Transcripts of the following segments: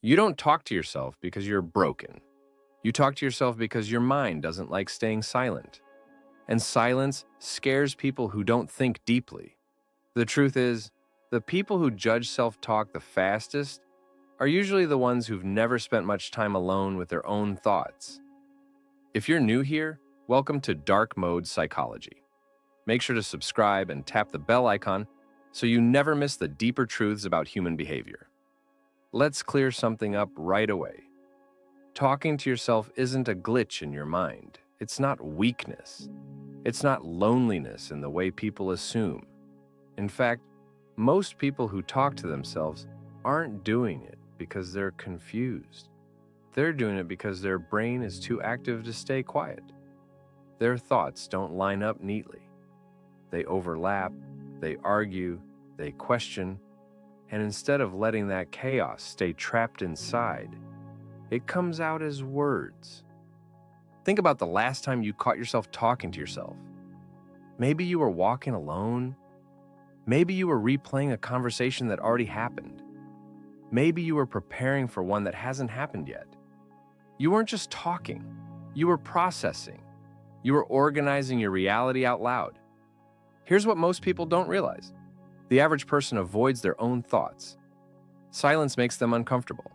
You don't talk to yourself because you're broken. You talk to yourself because your mind doesn't like staying silent. And silence scares people who don't think deeply. The truth is, the people who judge self-talk the fastest are usually the ones who've never spent much time alone with their own thoughts. If you're new here, welcome to Dark Mode Psychology. Make sure to subscribe and tap the bell icon so you never miss the deeper truths about human behavior. Let's clear something up right away. Talking to yourself isn't a glitch in your mind. It's not weakness. It's not loneliness in the way people assume. In fact, most people who talk to themselves aren't doing it because they're confused. They're doing it because their brain is too active to stay quiet. Their thoughts don't line up neatly. They overlap, they argue, they question, and instead of letting that chaos stay trapped inside, it comes out as words. Think about the last time you caught yourself talking to yourself. Maybe you were walking alone. Maybe you were replaying a conversation that already happened. Maybe you were preparing for one that hasn't happened yet. You weren't just talking. You were processing. You were organizing your reality out loud. Here's what most people don't realize. The average person avoids their own thoughts. Silence makes them uncomfortable.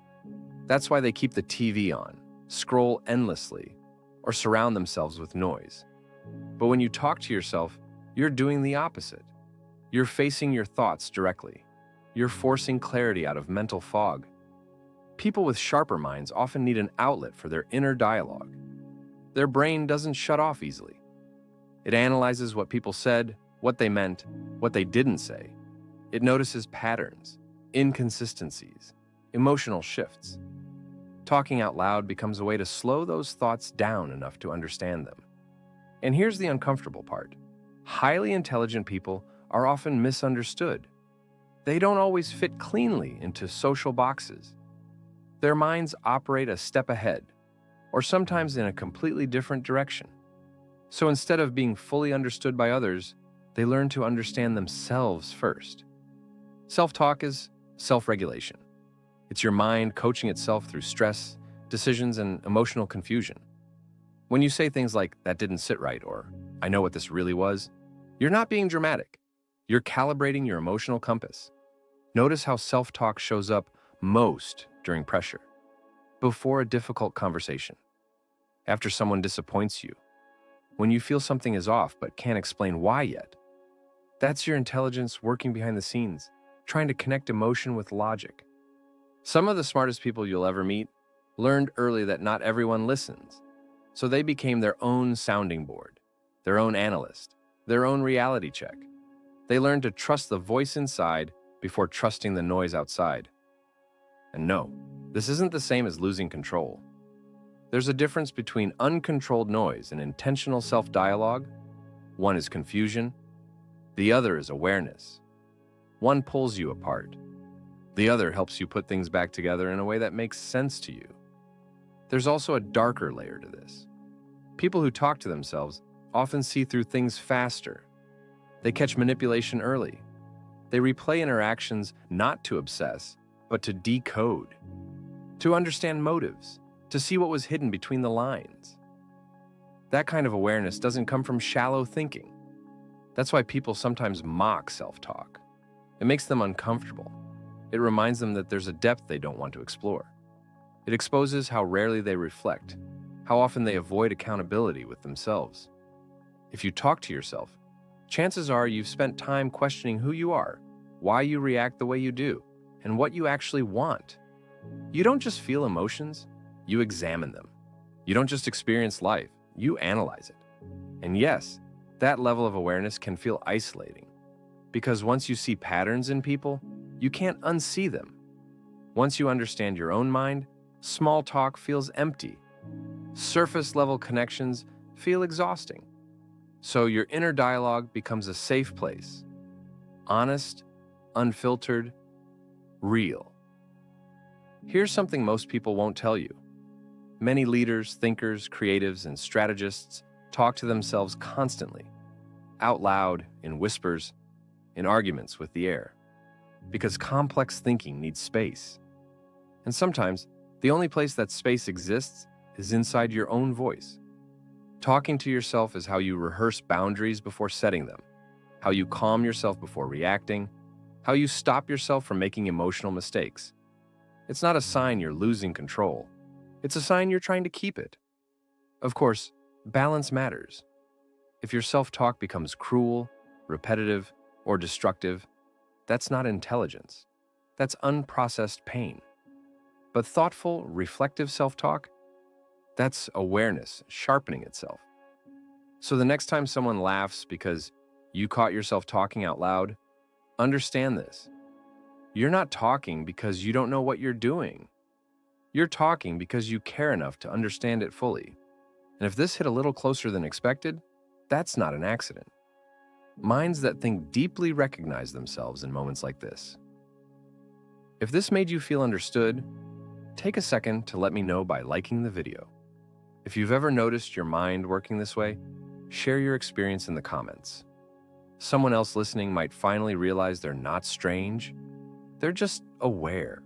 That's why they keep the TV on, scroll endlessly, or surround themselves with noise. But when you talk to yourself, you're doing the opposite. You're facing your thoughts directly. You're forcing clarity out of mental fog. People with sharper minds often need an outlet for their inner dialogue. Their brain doesn't shut off easily. It analyzes what people said, what they meant, what they didn't say. It notices patterns, inconsistencies, emotional shifts. Talking out loud becomes a way to slow those thoughts down enough to understand them. And here's the uncomfortable part. Highly intelligent people are often misunderstood. They don't always fit cleanly into social boxes. Their minds operate a step ahead, or sometimes in a completely different direction. So instead of being fully understood by others, they learn to understand themselves first. Self-talk is self-regulation. It's your mind coaching itself through stress, decisions, and emotional confusion. When you say things like, "that didn't sit right," or "I know what this really was," you're not being dramatic. You're calibrating your emotional compass. Notice how self-talk shows up most during pressure, before a difficult conversation, after someone disappoints you, when you feel something is off but can't explain why yet. That's your intelligence working behind the scenes, trying to connect emotion with logic. Some of the smartest people you'll ever meet learned early that not everyone listens, so they became their own sounding board, their own analyst, their own reality check. They learned to trust the voice inside before trusting the noise outside. And no, this isn't the same as losing control. There's a difference between uncontrolled noise and intentional self-dialogue. One is confusion, the other is awareness. One pulls you apart. The other helps you put things back together in a way that makes sense to you. There's also a darker layer to this. People who talk to themselves often see through things faster. They catch manipulation early. They replay interactions not to obsess, but to decode, to understand motives, to see what was hidden between the lines. That kind of awareness doesn't come from shallow thinking. That's why people sometimes mock self-talk. It makes them uncomfortable. It reminds them that there's a depth they don't want to explore. It exposes how rarely they reflect, how often they avoid accountability with themselves. If you talk to yourself, chances are you've spent time questioning who you are, why you react the way you do, and what you actually want. You don't just feel emotions, you examine them. You don't just experience life, you analyze it. And yes, that level of awareness can feel isolating, because once you see patterns in people, you can't unsee them. Once you understand your own mind, small talk feels empty. Surface-level connections feel exhausting. So your inner dialogue becomes a safe place. Honest, unfiltered, real. Here's something most people won't tell you. Many leaders, thinkers, creatives, and strategists talk to themselves constantly, out loud, in whispers, in arguments with the air, because complex thinking needs space. And sometimes, the only place that space exists is inside your own voice. Talking to yourself is how you rehearse boundaries before setting them, how you calm yourself before reacting, how you stop yourself from making emotional mistakes. It's not a sign you're losing control. It's a sign you're trying to keep it. Of course, balance matters. If your self-talk becomes cruel, repetitive, or destructive, that's not intelligence. That's unprocessed pain. But thoughtful, reflective self-talk, that's awareness sharpening itself. So the next time someone laughs because you caught yourself talking out loud, understand this. You're not talking because you don't know what you're doing. You're talking because you care enough to understand it fully. And if this hit a little closer than expected, that's not an accident. Minds that think deeply recognize themselves in moments like this. If this made you feel understood, take a second to let me know by liking the video. If you've ever noticed your mind working this way, share your experience in the comments. Someone else listening might finally realize they're not strange, they're just aware.